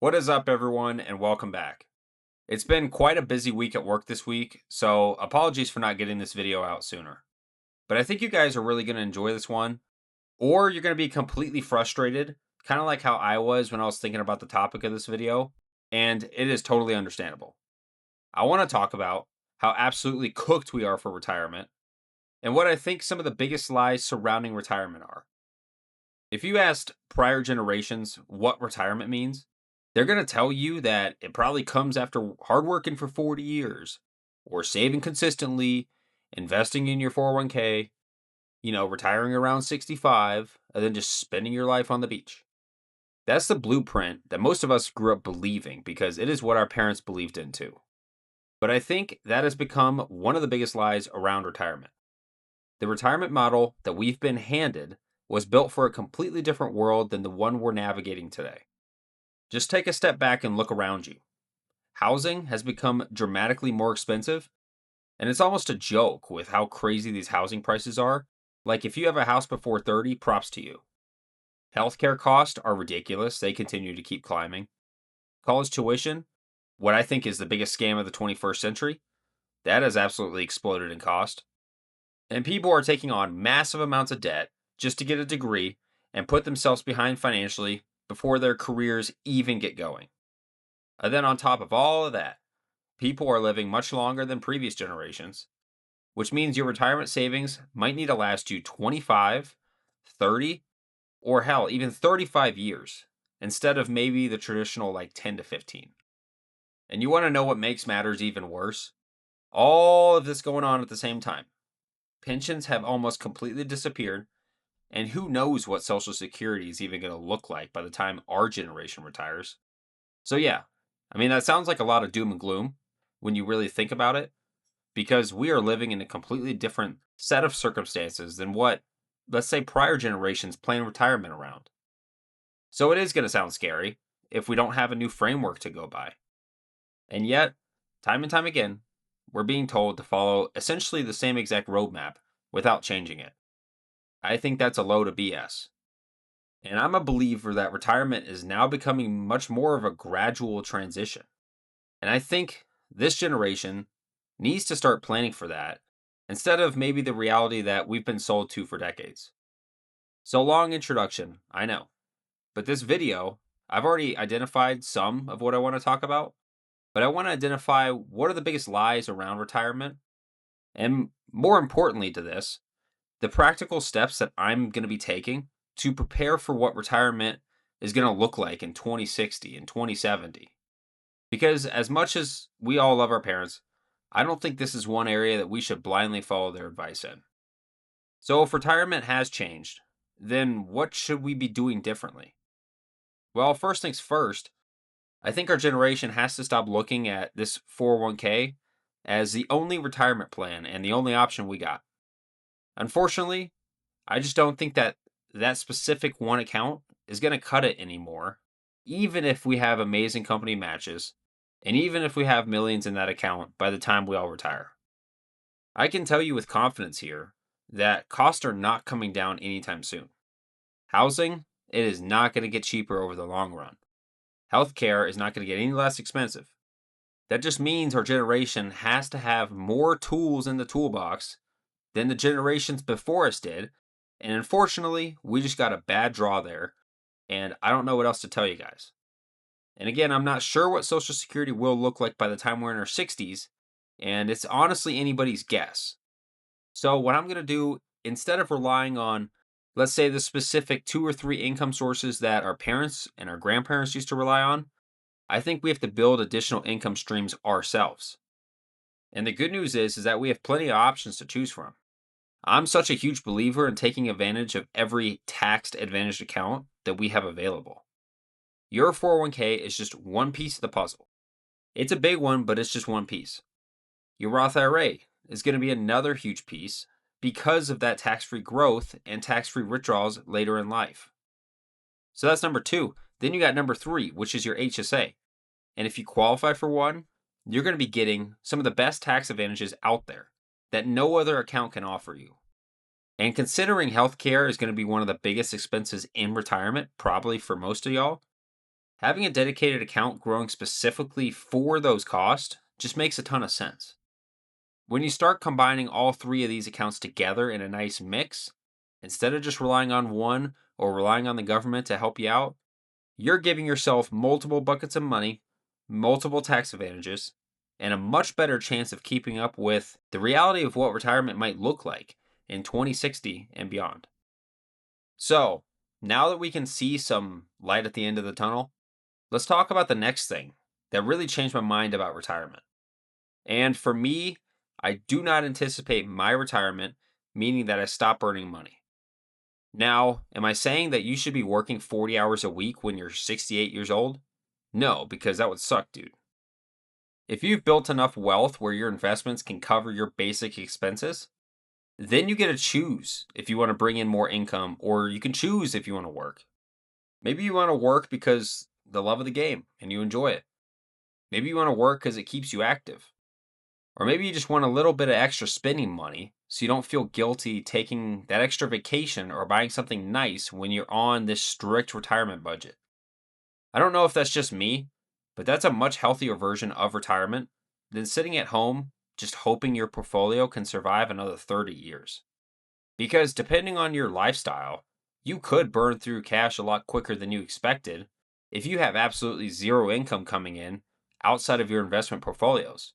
What is up, everyone, and welcome back. It's been quite a busy week at work this week, so apologies for not getting this video out sooner. But I think you guys are really going to enjoy this one, or you're going to be completely frustrated, kind of like how I was when I was thinking about the topic of this video, and it is totally understandable. I want to talk about how absolutely cooked we are for retirement, and what I think some of the biggest lies surrounding retirement are. If you asked prior generations what retirement means, they're going to tell you that it probably comes after hard working for 40 years or saving consistently, investing in your 401k, retiring around 65, and then just spending your life on the beach. That's the blueprint that most of us grew up believing because it is what our parents believed in too. But I think that has become one of the biggest lies around retirement. The retirement model that we've been handed was built for a completely different world than the one we're navigating today. Just take a step back and look around you. Housing has become dramatically more expensive, and it's almost a joke with how crazy these housing prices are. Like, if you have a house before 30, props to you. Healthcare costs are ridiculous, they continue to keep climbing. College tuition, what I think is the biggest scam of the 21st century, that has absolutely exploded in cost. And people are taking on massive amounts of debt just to get a degree and put themselves behind financially before their careers even get going. And then on top of all of that, people are living much longer than previous generations, which means your retirement savings might need to last you 25, 30, or hell, even 35 years instead of maybe the traditional like 10 to 15. And you want to know what makes matters even worse? All of this going on at the same time. Pensions have almost completely disappeared, and who knows what Social Security is even going to look like by the time our generation retires. So, yeah, I mean, that sounds like a lot of doom and gloom when you really think about it, because we are living in a completely different set of circumstances than what, let's say, prior generations plan retirement around. So, it is going to sound scary if we don't have a new framework to go by. And yet, time and time again, we're being told to follow essentially the same exact roadmap without changing it. I think that's a load of BS. And I'm a believer that retirement is now becoming much more of a gradual transition. And I think this generation needs to start planning for that instead of maybe the reality that we've been sold to for decades. So, long introduction, I know. But this video, I've already identified some of what I want to talk about, but I want to identify what are the biggest lies around retirement. And more importantly to this, the practical steps that I'm going to be taking to prepare for what retirement is going to look like in 2060 and 2070. Because as much as we all love our parents, I don't think this is one area that we should blindly follow their advice in. So if retirement has changed, then what should we be doing differently? Well, first things first, I think our generation has to stop looking at this 401k as the only retirement plan and the only option we got. Unfortunately, I just don't think that that specific one account is going to cut it anymore, even if we have amazing company matches, and even if we have millions in that account by the time we all retire. I can tell you with confidence here that costs are not coming down anytime soon. Housing, it is not going to get cheaper over the long run. Healthcare is not going to get any less expensive. That just means our generation has to have more tools in the toolbox than the generations before us did. And unfortunately, we just got a bad draw there. And I don't know what else to tell you guys. And again, I'm not sure what Social Security will look like by the time we're in our 60s. And it's honestly anybody's guess. So, what I'm going to do, instead of relying on, let's say, the specific 2 or 3 income sources that our parents and our grandparents used to rely on, I think we have to build additional income streams ourselves. And the good news is that we have plenty of options to choose from. I'm such a huge believer in taking advantage of every taxed advantaged account that we have available. Your 401k is just one piece of the puzzle. It's a big one, but it's just one piece. Your Roth IRA is going to be another huge piece because of that tax free growth and tax free withdrawals later in life. So that's number 2. Then you got number 3, which is your HSA. And if you qualify for one, you're going to be getting some of the best tax advantages out there that no other account can offer you. And considering healthcare is going to be one of the biggest expenses in retirement, probably for most of y'all, Having a dedicated account growing specifically for those costs just makes a ton of sense. When you start combining all three of these accounts together in a nice mix, instead of just relying on one or relying on the government to help you out, you're giving yourself multiple buckets of money, multiple tax advantages, and a much better chance of keeping up with the reality of what retirement might look like in 2060 and beyond. So, now that we can see some light at the end of the tunnel, let's talk about the next thing that really changed my mind about retirement. And for me, I do not anticipate my retirement meaning that I stop earning money. Now, am I saying that you should be working 40 hours a week when you're 68 years old? No, because that would suck, dude. If you've built enough wealth where your investments can cover your basic expenses, then you get to choose if you want to bring in more income or you can choose if you want to work. Maybe you want to work because the love of the game and you enjoy it. Maybe you want to work because it keeps you active. Or maybe you just want a little bit of extra spending money so you don't feel guilty taking that extra vacation or buying something nice when you're on this strict retirement budget. I don't know if that's just me, but that's a much healthier version of retirement than sitting at home just hoping your portfolio can survive another 30 years. Because depending on your lifestyle, you could burn through cash a lot quicker than you expected if you have absolutely zero income coming in outside of your investment portfolios.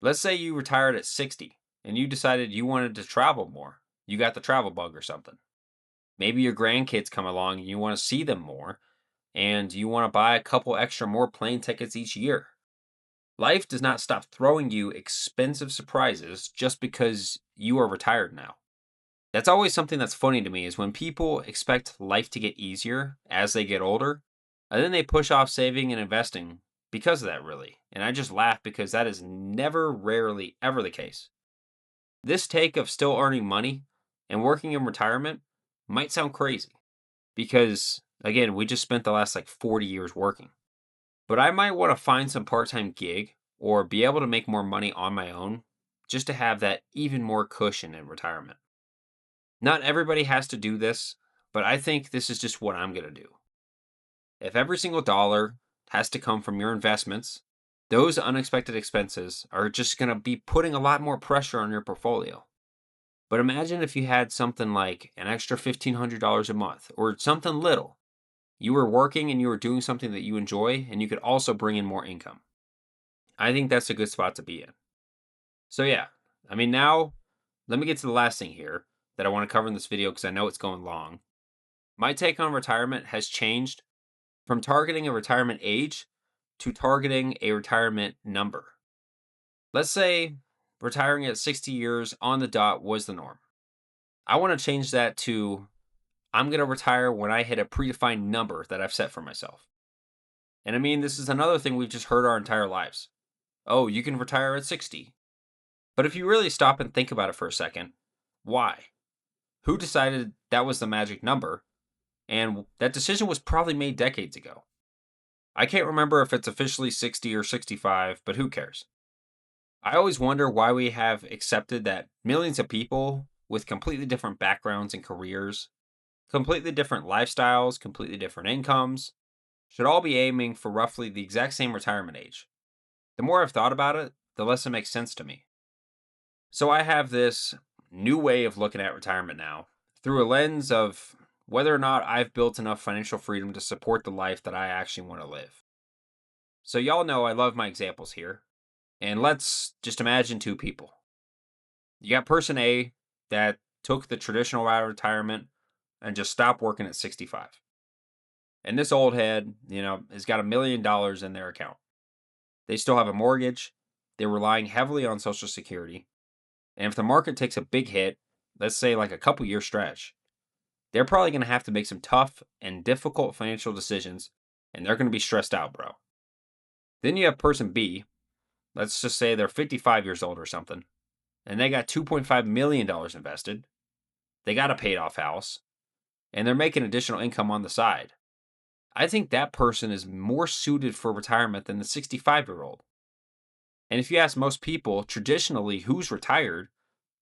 Let's say you retired at 60 and you decided you wanted to travel more. You got the travel bug or something. Maybe your grandkids come along and you want to see them more and you want to buy a couple extra more plane tickets each year. Life does not stop throwing you expensive surprises just because you are retired now. That's always something that's funny to me is when people expect life to get easier as they get older, and then they push off saving and investing because of that, really. And I just laugh because that is never, rarely, ever the case. This take of still earning money and working in retirement might sound crazy because, again, we just spent the last like 40 years working. But I might want to find some part time gig or be able to make more money on my own just to have that even more cushion in retirement. Not everybody has to do this, but I think this is just what I'm going to do. If every single dollar has to come from your investments, those unexpected expenses are just going to be putting a lot more pressure on your portfolio. But imagine if you had something like an extra $1,500 a month or something little. You were working and you were doing something that you enjoy and you could also bring in more income. I think that's a good spot to be in. So, yeah, now let me get to the last thing here that I want to cover in this video because I know it's going long. My take on retirement has changed from targeting a retirement age to targeting a retirement number. Let's say retiring at 60 years on the dot was the norm. I want to change that to I'm going to retire when I hit a predefined number that I've set for myself. And this is another thing we've just heard our entire lives. Oh, you can retire at 60. But if you really stop and think about it for a second, why? Who decided that was the magic number? And that decision was probably made decades ago. I can't remember if it's officially 60 or 65, but who cares? I always wonder why we have accepted that millions of people with completely different backgrounds and careers, completely different lifestyles, completely different incomes, should all be aiming for roughly the exact same retirement age. The more I've thought about it, the less it makes sense to me. So I have this new way of looking at retirement now through a lens of whether or not I've built enough financial freedom to support the life that I actually want to live. So y'all know I love my examples here. And let's just imagine two people. You got person A that took the traditional route of retirement and just stopped working at 65. And this old head, has got $1 million in their account. They still have a mortgage. They're relying heavily on Social Security. And if the market takes a big hit, let's say like a couple year stretch, they're probably going to have to make some tough and difficult financial decisions, and they're going to be stressed out, bro. Then you have person B, let's just say they're 55 years old or something, and they got $2.5 million invested. They got a paid off house, and they're making additional income on the side. I think that person is more suited for retirement than the 65-year-old. And if you ask most people, traditionally, who's retired,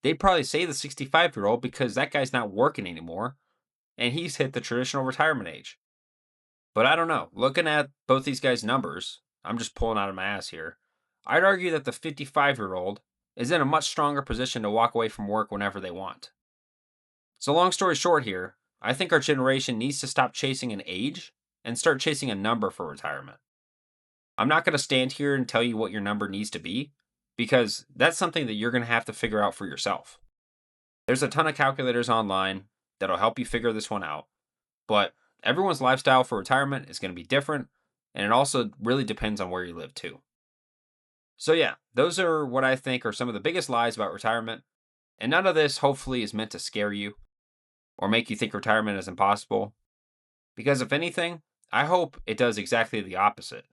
they'd probably say the 65-year-old because that guy's not working anymore, and he's hit the traditional retirement age. But I don't know. Looking at both these guys' numbers, I'm just pulling out of my ass here. I'd argue that the 55-year-old is in a much stronger position to walk away from work whenever they want. So, long story short here, I think our generation needs to stop chasing an age and start chasing a number for retirement. I'm not going to stand here and tell you what your number needs to be because that's something that you're going to have to figure out for yourself. There's a ton of calculators online that'll help you figure this one out, but everyone's lifestyle for retirement is going to be different, and it also really depends on where you live too. So, yeah, those are what I think are some of the biggest lies about retirement. And none of this, hopefully, is meant to scare you or make you think retirement is impossible. Because if anything, I hope it does exactly the opposite.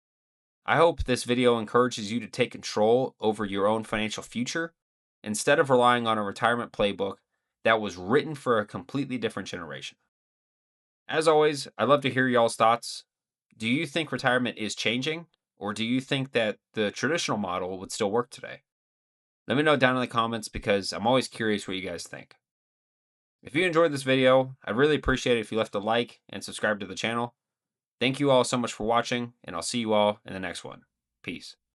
I hope this video encourages you to take control over your own financial future instead of relying on a retirement playbook that was written for a completely different generation. As always, I'd love to hear y'all's thoughts. Do you think retirement is changing, or do you think that the traditional model would still work today? Let me know down in the comments because I'm always curious what you guys think. If you enjoyed this video, I'd really appreciate it if you left a like and subscribe to the channel. Thank you all so much for watching, and I'll see you all in the next one. Peace.